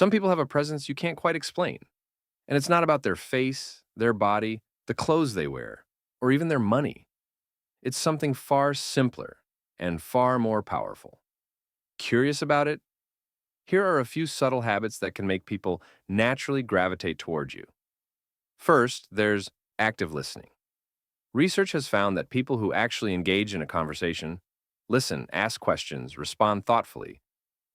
Some people have a presence you can't quite explain, and it's not about their face, their body, the clothes they wear, or even their money. It's something far simpler and far more powerful. Curious about it? Here are a few subtle habits that can make people naturally gravitate towards you. First, there's active listening. Research has found that people who actually engage in a conversation, listen, ask questions, respond thoughtfully,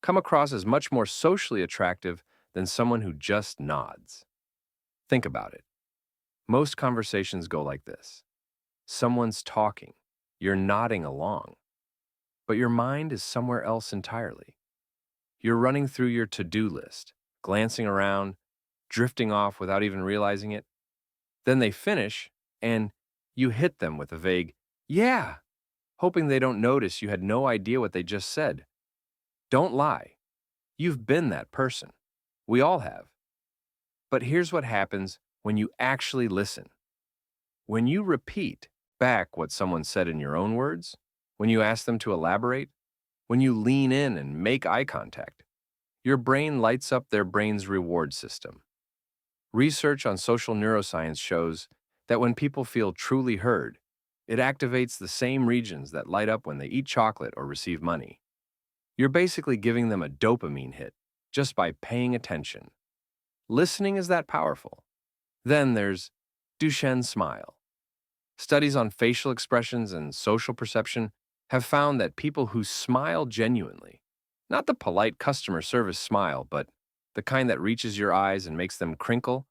come across as much more socially attractive than someone who just nods. Think about it. Most conversations go like this. Someone's talking, you're nodding along, but your mind is somewhere else entirely. You're running through your to-do list, glancing around, drifting off without even realizing it. Then they finish, and you hit them with a vague, yeah, hoping they don't notice you had no idea what they just said. Don't lie. You've been that person. We all have. But here's what happens when you actually listen. When you repeat back what someone said in your own words, when you ask them to elaborate, when you lean in and make eye contact, your brain lights up their brain's reward system. Research on social neuroscience shows that when people feel truly heard, it activates the same regions that light up when they eat chocolate or receive money. You're basically giving them a dopamine hit just by paying attention. Listening is that powerful. Then there's Duchenne's smile. Studies on facial expressions and social perception have found that people who smile genuinely, not the polite customer service smile, but the kind that reaches your eyes and makes them crinkle,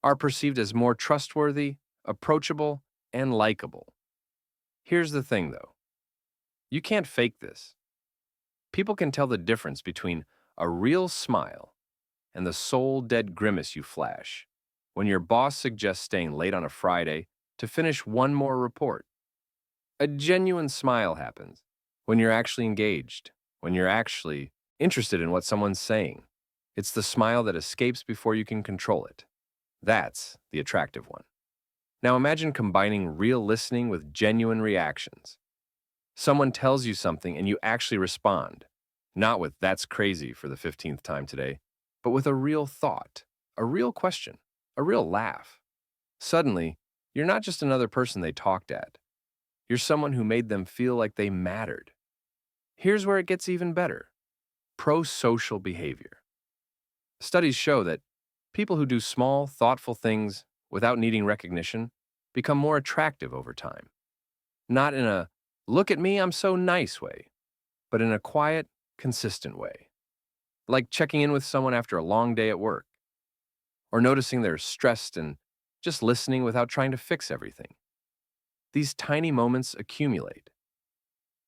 are perceived as more trustworthy, approachable, and likable. Here's the thing, though. You can't fake this. People can tell the difference between a real smile and the soul-dead grimace you flash when your boss suggests staying late on a Friday to finish one more report. A genuine smile happens when you're actually engaged, when you're actually interested in what someone's saying. It's the smile that escapes before you can control it. That's the attractive one. Now imagine combining real listening with genuine reactions. Someone tells you something and you actually respond, not with "that's crazy" for the 15th time today, but with a real thought, a real question, a real laugh. Suddenly, you're not just another person they talked at. You're someone who made them feel like they mattered. Here's where it gets even better. Prosocial behavior. Studies show that people who do small, thoughtful things without needing recognition become more attractive over time. Not in a "look at me, I'm so nice" way, but in a quiet, consistent way. Like checking in with someone after a long day at work, or noticing they're stressed and just listening without trying to fix everything. These tiny moments accumulate.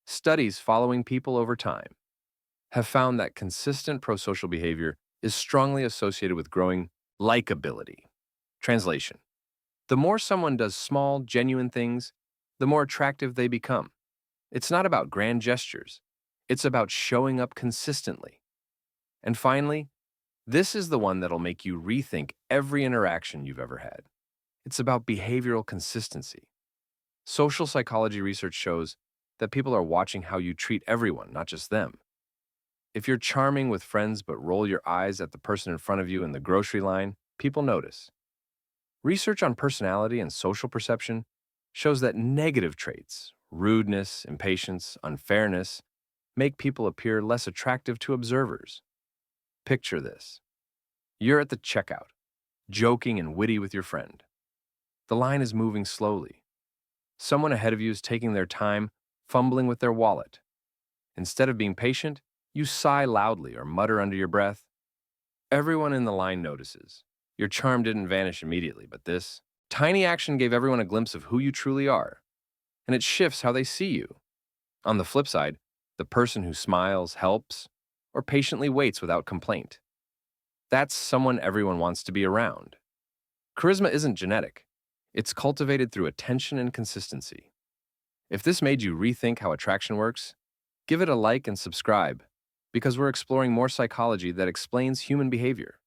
Studies following people over time have found that consistent prosocial behavior is strongly associated with growing likability. Translation: the more someone does small, genuine things, the more attractive they become. It's not about grand gestures. It's about showing up consistently. And finally, this is the one that'll make you rethink every interaction you've ever had. It's about behavioral consistency. Social psychology research shows that people are watching how you treat everyone, not just them. If you're charming with friends but roll your eyes at the person in front of you in the grocery line, people notice. Research on personality and social perception shows that negative traits, rudeness, impatience, unfairness, make people appear less attractive to observers. Picture this. You're at the checkout, joking and witty with your friend. The line is moving slowly. Someone ahead of you is taking their time, fumbling with their wallet. Instead of being patient, you sigh loudly or mutter under your breath. Everyone in the line notices. Your charm didn't vanish immediately, but this tiny action gave everyone a glimpse of who you truly are, and it shifts how they see you. On the flip side, the person who smiles, helps, or patiently waits without complaint. That's someone everyone wants to be around. Charisma isn't genetic. It's cultivated through attention and consistency. If this made you rethink how attraction works, give it a like and subscribe, because we're exploring more psychology that explains human behavior.